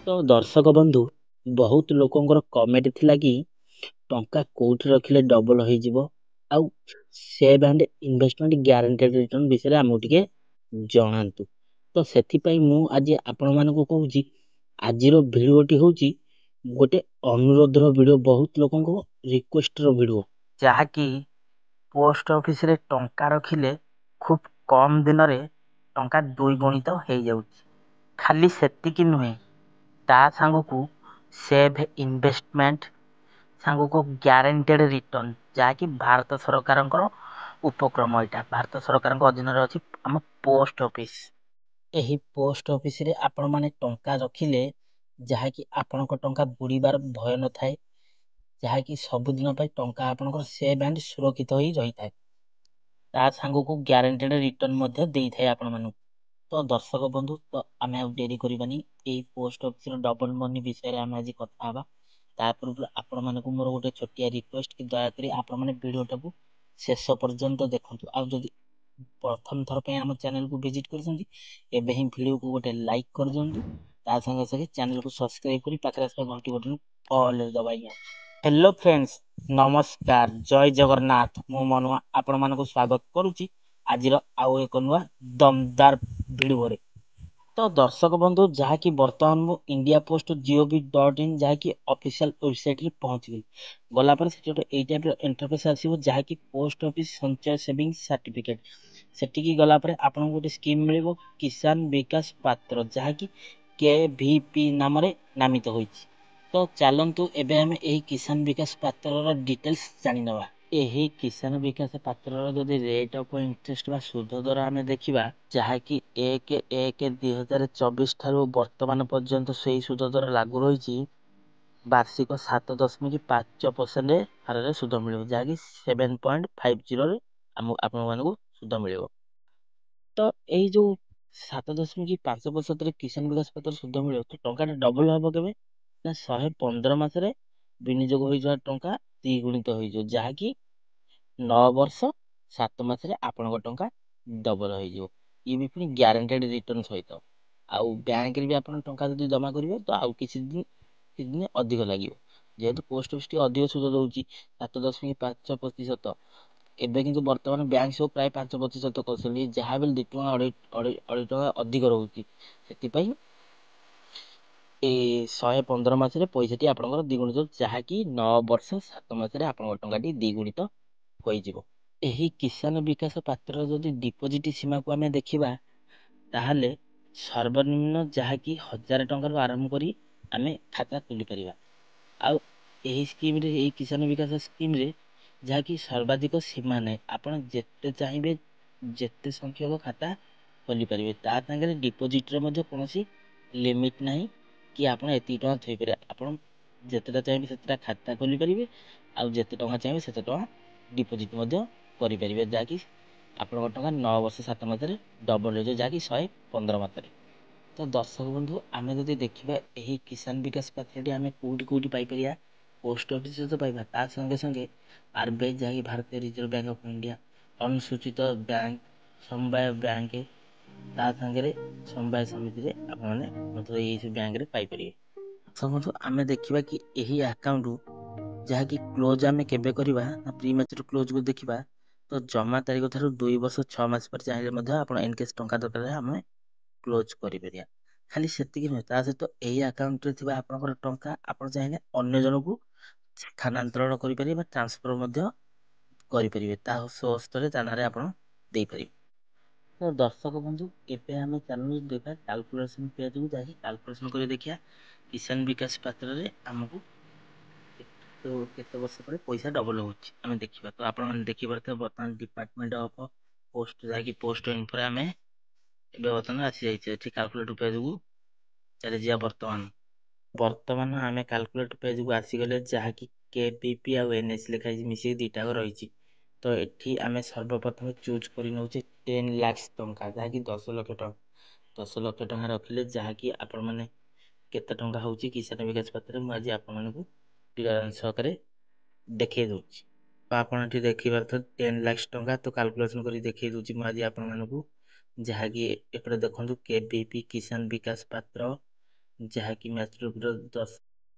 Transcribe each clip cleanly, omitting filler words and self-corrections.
ତ ଦର୍ଶକ ବନ୍ଧୁ, ବହୁତ ଲୋକଙ୍କର କମେଣ୍ଟ ଥିଲା କି ଟଙ୍କା କୋଉଠି ରଖିଲେ ଡବଲ ହେଇଯିବ, ଆଉ save and investment guaranteed return ବିଷୟରେ ଆମକୁ ଟିକେ ଜଣାନ୍ତୁ। ତ ସେଥିପାଇଁ ମୁଁ ଆଜି ଆପଣମାନଙ୍କୁ କହୁଛି, ଆଜିର ଭିଡ଼ିଓଟି ହେଉଛି ଗୋଟେ ଅନୁରୋଧର ଭିଡ଼ିଓ, ବହୁତ ଲୋକଙ୍କ ରିକ୍ୱେଷ୍ଟର ଭିଡ଼ିଓ, ଯାହାକି ପୋଷ୍ଟ ଅଫିସରେ ଟଙ୍କା ରଖିଲେ ଖୁବ୍ କମ୍ ଦିନରେ ଟଙ୍କା ଦ୍ୱିଗୁଣିତ ହେଇଯାଉଛି। ଖାଲି ସେତିକି ନୁହେଁ, ତା ସାଙ୍ଗକୁ ସେଭ୍ ଇନଭେଷ୍ଟମେଣ୍ଟ ସାଙ୍ଗକୁ ଗ୍ୟାରେଣ୍ଟେଡ୍ ରିଟର୍ନ, ଯାହାକି ଭାରତ ସରକାରଙ୍କର ଉପକ୍ରମ। ଏଇଟା ଭାରତ ସରକାରଙ୍କ ଅଧୀନରେ ଅଛି ଆମ ପୋଷ୍ଟ ଅଫିସ। ଏହି ପୋଷ୍ଟ ଅଫିସରେ ଆପଣମାନେ ଟଙ୍କା ରଖିଲେ ଯାହାକି ଆପଣଙ୍କ ଟଙ୍କା ବୁଡ଼ିବାର ଭୟ ନଥାଏ, ଯାହାକି ସବୁଦିନ ପାଇଁ ଟଙ୍କା ଆପଣଙ୍କର ସେଭ୍ ଆଣ୍ଡ ସୁରକ୍ଷିତ ହୋଇ ରହିଥାଏ। ତା ସାଙ୍ଗକୁ ଗ୍ୟାରେଣ୍ଟେଡ୍ ରିଟର୍ନ ମଧ୍ୟ ଦେଇଥାଏ ଆପଣମାନଙ୍କୁ। ତ ଦର୍ଶକ ବନ୍ଧୁ, ତ ଆମେ ଆଉ ଡେରି କରିବାନି, ଏଇ ପୋଷ୍ଟ ଅଫିସର ଡବଲ ମନି ବିଷୟରେ ଆମେ ଆଜି କଥା ହେବା। ତା ପୂର୍ବରୁ ଆପଣମାନଙ୍କୁ ମୋର ଗୋଟେ ଛୋଟିଆ ରିକ୍ୱେଷ୍ଟ କି ଦୟାକରି ଆପଣମାନେ ଭିଡ଼ିଓଟାକୁ ଶେଷ ପର୍ଯ୍ୟନ୍ତ ଦେଖନ୍ତୁ। ଆଉ ଯଦି ପ୍ରଥମ ଥର ପାଇଁ ଆମ ଚ୍ୟାନେଲକୁ ଭିଜିଟ୍ କରିଛନ୍ତି, ଏବେ ହିଁ ଭିଡ଼ିଓକୁ ଗୋଟେ ଲାଇକ୍ କରିଦିଅନ୍ତୁ। ତା ସାଙ୍ଗେ ସାଙ୍ଗେ ଚ୍ୟାନେଲକୁ ସବସ୍କ୍ରାଇବ୍ କରି ପାଖରେ ଆସିବା ଘଣ୍ଟି ବଟନ୍ ଅଲ୍ରେ ଦବାଇ। ହ୍ୟାଲୋ ଫ୍ରେଣ୍ଡସ୍, ନମସ୍କାର, ଜୟ ଜଗନ୍ନାଥ। ମୁଁ ମନୁଆ ଆପଣମାନଙ୍କୁ ସ୍ୱାଗତ କରୁଛି ଆଜିର ଆଉ ଏକ ନୂଆ ଦମଦାର ଭିଡ଼ିଓରେ। ତ ଦର୍ଶକ ବନ୍ଧୁ, ଯାହାକି ବର୍ତ୍ତମାନ ମୁଁ ଇଣ୍ଡିଆ ପୋଷ୍ଟ gov.in ଯାହାକି ଅଫିସିଆଲ ୱେବସାଇଟରେ ପହଞ୍ଚିଗଲି। ଗଲା ପରେ ସେଠି ଗୋଟେ ଏଇ ଟାଇପର ଇଣ୍ଟରଫେସ୍ ଆସିବ, ଯାହାକି ପୋଷ୍ଟ ଅଫିସ ସଞ୍ଚୟ ସେଭିଙ୍ଗ ସାର୍ଟିଫିକେଟ। ସେଠିକି ଗଲା ପରେ ଆପଣଙ୍କୁ ଗୋଟେ ସ୍କିମ୍ ମିଳିବ, କିଷାନ ବିକାଶ ପାତ୍ର, ଯାହାକି KVP ନାମରେ ନାମିତ ହୋଇଛି। ତ ଚାଲନ୍ତୁ ଏବେ ଆମେ ଏହି କିଷାନ ବିକାଶ ପାତ୍ରର ଡିଟେଲ୍ସ ଜାଣିନେବା। ଏହି କିଷାନ ବିକାଶ ପାତ୍ରର ଯଦି ରେଟ୍ ଅଫ୍ ଇଣ୍ଟରେଷ୍ଟ ବା ସୁଧ ଦର ଆମେ ଦେଖିବା, ଯାହାକି 1/1/2024 ଠାରୁ ବର୍ତ୍ତମାନ ପର୍ଯ୍ୟନ୍ତ ସେହି ସୁଧ ଦର ଲାଗୁ ରହିଛି। ବାର୍ଷିକ 7.5% ହାରରେ ସୁଧ ମିଳିବ, ଯାହାକି 7.50ରେ ଆପଣମାନଙ୍କୁ ସୁଧ ମିଳିବ। ତ ଏଇ ଯୋଉ 7.5% କିଷାନ ବିକାଶ ପାତ୍ର ସୁଧ ମିଳିବ, ତ ଟଙ୍କାଟା ଡବଲ ହବ କେବେ ନା 115 ମାସରେ ବିନିଯୋଗ ହୋଇଥିବା ଟଙ୍କା ଦ୍ୱିଗୁଣିତ ହୋଇଯିବ, ଯାହାକି 9 ବର୍ଷ 7 ମାସରେ ଆପଣଙ୍କ ଟଙ୍କା ଡବଲ ହେଇଯିବ। ଇଏ ବି ପୁଣି ଗ୍ୟାରେଣ୍ଟେଡ୍ ରିଟର୍ନ ସହିତ। ଆଉ ବ୍ୟାଙ୍କରେ ବି ଆପଣ ଟଙ୍କା ଯଦି ଜମା କରିବେ ତ ଆଉ କିଛି ଦିନ ଅଧିକ ଲାଗିବ, ଯେହେତୁ ପୋଷ୍ଟ ଅଫିସ ଟିକେ ଅଧିକ ସୁଧ ଦଉଛି 7.5%। ଏବେ କିନ୍ତୁ ବର୍ତ୍ତମାନ ବ୍ୟାଙ୍କ ସବୁ ପ୍ରାୟ 5% କରୁଛନ୍ତି, ଯାହା ବି 2 ଟଙ୍କା ଅଢ଼େଇ ଟଙ୍କା ଅଧିକ ରହୁଛି। ସେଥିପାଇଁ ଏ 115 ମାସରେ ପଇସାଟି ଆପଣଙ୍କର ଦ୍ୱିଗୁଣିତ, ଯାହାକି 9 ବର୍ଷ 7 ମାସରେ ଆପଣଙ୍କ ଟଙ୍କାଟି ଦ୍ୱିଗୁଣିତ ହୋଇଯିବ। ଏହି କିଷାନ ବିକାଶ ପାତ୍ରର ଯଦି ଡିପୋଜିଟ୍ ସୀମାକୁ ଆମେ ଦେଖିବା, ତାହେଲେ ସର୍ବନିମ୍ନ ଯାହାକି 1000 ଟଙ୍କାରୁ ଆରମ୍ଭ କରି ଆମେ ଖାତା ଖୋଲିପାରିବା। ଆଉ ଏହି ସ୍କିମ୍ରେ, ଏହି କିଷାନ ବିକାଶ ସ୍କିମ୍ରେ ଯାହାକି ସର୍ବାଧିକ ସୀମା ନାହିଁ, ଆପଣ ଯେତେ ଚାହିଁବେ ଯେତେ ସଂଖ୍ୟକ ଖାତା ଖୋଲିପାରିବେ। ତା ସାଙ୍ଗରେ ଡିପୋଜିଟ୍ର ମଧ୍ୟ କୌଣସି ଲିମିଟ୍ ନାହିଁ କି ଆପଣ ଏତିକି ଟଙ୍କା ଥୋଇପାରିବେ। ଆପଣ ଯେତେଟା ଚାହିଁବେ ସେତେଟା ଖାତା ଖୋଲିପାରିବେ, ଆଉ ଯେତେ ଟଙ୍କା ଚାହିଁବେ ସେତେ ଟଙ୍କା ଡିପୋଜିଟ୍ ମଧ୍ୟ କରିପାରିବେ, ଯାହାକି ଆପଣଙ୍କ ଟଙ୍କା 9 ବର୍ଷ 7 ମାସରେ ଡବଲ ହେଇଯିବ, ଯାହାକି 115 ମାସରେ। ତ ଦର୍ଶକ ବନ୍ଧୁ, ଆମେ ଯଦି ଦେଖିବା ଏହି କିଷାନ ବିକାଶ ପାତ୍ରଟି ଆମେ କୋଉଠି ପାଇପାରିବା, ପୋଷ୍ଟ ଅଫିସରେ ତ ପାଇବା, ତା ସଙ୍ଗେ ସଙ୍ଗେ RBI ଯାହାକି ଭାରତୀୟ ରିଜର୍ଭ ବ୍ୟାଙ୍କ ଅଫ୍ ଇଣ୍ଡିଆ, ଅନୁସୂଚିତ ବ୍ୟାଙ୍କ, ସମବାୟ ବ୍ୟାଙ୍କ, ତା ସାଙ୍ଗରେ ସମବାୟ ସମିତିରେ ଆପଣମାନେ ମଧ୍ୟ ଏଇ ବ୍ୟାଙ୍କରେ ପାଇପାରିବେ। ସମସ୍ତ ଆମେ ଦେଖିବା କି ଏହି ଆକାଉଣ୍ଟ ଯାହାକି କ୍ଲୋଜ୍ ଆମେ କେବେ କରିବା ନା ପ୍ରି ମ୍ୟାଚୁର କ୍ଲୋଜ୍କୁ ଦେଖିବା, ତ ଜମା ତାରିଖ ଠାରୁ 2 ବର୍ଷ 6 ମାସ ପରେ ଚାହିଁଲେ ମଧ୍ୟ ଆପଣ ଇନକେସ୍ ଟଙ୍କା ଦରକାର ଆମେ କ୍ଲୋଜ୍ କରିପାରିବା। ଖାଲି ସେତିକି ନୁହେଁ, ତା ସହିତ ଏହି ଆକାଉଣ୍ଟରେ ଥିବା ଆପଣଙ୍କର ଟଙ୍କା ଆପଣ ଚାହିଁଲେ ଅନ୍ୟ ଜଣଙ୍କୁ ସ୍ଥାନାନ୍ତରଣ କରିପାରିବେ ବା ଟ୍ରାନ୍ସଫର ମଧ୍ୟ କରିପାରିବେ, ତା ସ୍ୱହସ୍ତରେ ତା ନାଁରେ ଆପଣ ଦେଇପାରିବେ। ତ ଦର୍ଶକ ବନ୍ଧୁ, ଏବେ ଆମେ ଚାଲୁ ଦେଖିବା କାଲକୁଲେସନ୍ ପେଜକୁ ଯାଇକି କାଲକୁଲେସନ୍ କରି ଦେଖିବା କିଷାନ ବିକାଶ ପାତ୍ରରେ ଆମକୁ କେତେ ବର୍ଷ ପରେ ପଇସା ଡବଲ ହେଉଛି ଆମେ ଦେଖିବା। ତ ଆପଣମାନେ ଦେଖିପାରୁଥିବେ ବର୍ତ୍ତମାନ ଡିପାର୍ଟମେଣ୍ଟ ଅଫ୍ ପୋଷ୍ଟ, ଯାହାକି ପୋଷ୍ଟ ଇନଫୋରେ ଆମେ ଏବେ ବର୍ତ୍ତମାନ ଆସିଯାଇଛି। ଏଠି କାଲକୁଲେଟର ପେଜକୁ ଚାଲିଯିବା। ବର୍ତ୍ତମାନ ଆମେ କାଲକୁଲେଟର ପେଜକୁ ଆସିଗଲେ, ଯାହାକି KVP ଆଉ NS ଲେଖା ହେଇଛି, ମିଶିକି ଦୁଇଟାକ ରହିଛି। ତ ଏଠି ଆମେ ସର୍ବପ୍ରଥମେ ଚୁଜ୍ କରି ନେଉଛେ 10 ଲାକ୍ଷ ଟଙ୍କା, ଯାହାକି 10 ଲକ୍ଷ ଟଙ୍କା। 10 ଲକ୍ଷ ଟଙ୍କା ରଖିଲେ ଯାହାକି ଆପଣମାନେ କେତେ ଟଙ୍କା ହେଉଛି କିଷାନ ବିକାଶ ପାତ୍ରରେ, ମୁଁ ଆଜି ଆପଣମାନଙ୍କୁ କ୍ଲିୟର ସହକାରେ ଦେଖେଇ ଦେଉଛି। ତ ଆପଣ ଏଠି ଦେଖିପାରୁଥିବେ 10 ଲାକ୍ଷ ଟଙ୍କା, ତ କାଲକୁଲେସନ୍ କରି ଦେଖେଇ ଦେଉଛି ମୁଁ ଆଜି ଆପଣମାନଙ୍କୁ, ଯାହାକି ଏପଟେ ଦେଖନ୍ତୁ KVP କିଷାନ ବିକାଶ ପାତ୍ର ଯାହାକି ମ୍ୟାଚୁରିଟିର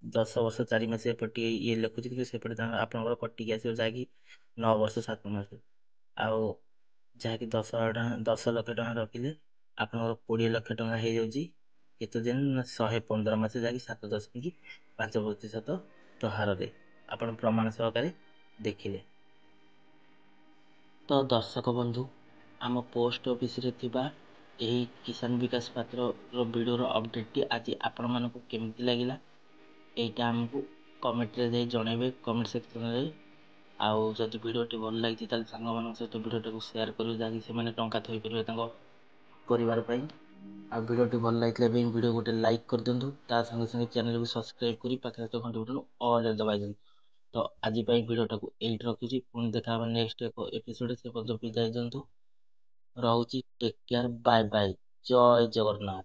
10 ବର୍ଷ 4 ମାସ ଏପଟେ ଇଏ ଲେଖୁଛି, କିନ୍ତୁ ସେପଟେ ଆପଣଙ୍କର କଟିକି ଆସିବ ଯାହାକି 9 ବର୍ଷ 7 ମାସ। ଆଉ ଯାହାକି 10 ଲକ୍ଷ ଟଙ୍କା ରଖିଲେ ଆପଣଙ୍କର 20 ଲକ୍ଷ ଟଙ୍କା ହେଇଯାଉଛି କେତେ ଦିନ ନା 115 ମାସ, ଯାହାକି 7.5% ହାରରେ ଆପଣ ପ୍ରମାଣ ସହକାରେ ଦେଖିଲେ। ତ ଦର୍ଶକ ବନ୍ଧୁ, ଆମ ପୋଷ୍ଟ ଅଫିସରେ ଥିବା ଏହି କିଷାନ ବିକାଶ ପାତ୍ରର ଭିଡ଼ିଓର ଅପଡ଼େଟ୍ଟି ଆଜି ଆପଣମାନଙ୍କୁ କେମିତି ଲାଗିଲା, ଏଇଟା ଆମକୁ କମେଣ୍ଟରେ ଯାଇ ଜଣାଇବେ କମେଣ୍ଟ ସେକ୍ସନରେ। ଆଉ ଯଦି ଭିଡ଼ିଓଟି ଭଲ ଲାଗିଛି ତାହେଲେ ସାଙ୍ଗମାନଙ୍କ ସହିତ ଭିଡ଼ିଓଟାକୁ ସେୟାର କରିବେ, ଯାହାକି ସେମାନେ ଟଙ୍କା ଥୋଇପାରିବେ ତାଙ୍କ ପରିବାର ପାଇଁ। ଆଉ ଭିଡ଼ିଓଟି ଭଲ ଲାଗିଥିଲେ ବି ଭିଡ଼ିଓ ଗୋଟେ ଲାଇକ୍ କରିଦିଅନ୍ତୁ, ତା ସାଙ୍ଗେ ସାଙ୍ଗେ ଚ୍ୟାନେଲକୁ ସବସ୍କ୍ରାଇବ୍ କରି ପାଖରେ ଥିବା ଘଣ୍ଟି ବଟନ୍ ଅଲ୍ରେ ଦବାଇ ଦିଅନ୍ତୁ। ତ ଆଜି ପାଇଁ ଭିଡ଼ିଓଟାକୁ ଏଇଠି ରଖୁଛି, ପୁଣି ଦେଖା ହେବା ନେକ୍ସଟ ଏକ ଏପିସୋଡ଼ରେ। ସେ ପର୍ଯ୍ୟନ୍ତ ବିଦାୟ ଦିଅନ୍ତୁ, ରହୁଛି। ଟେକ୍ କେୟାର, ବାଏ ବାଏ, ଜୟ ଜଗନ୍ନାଥ।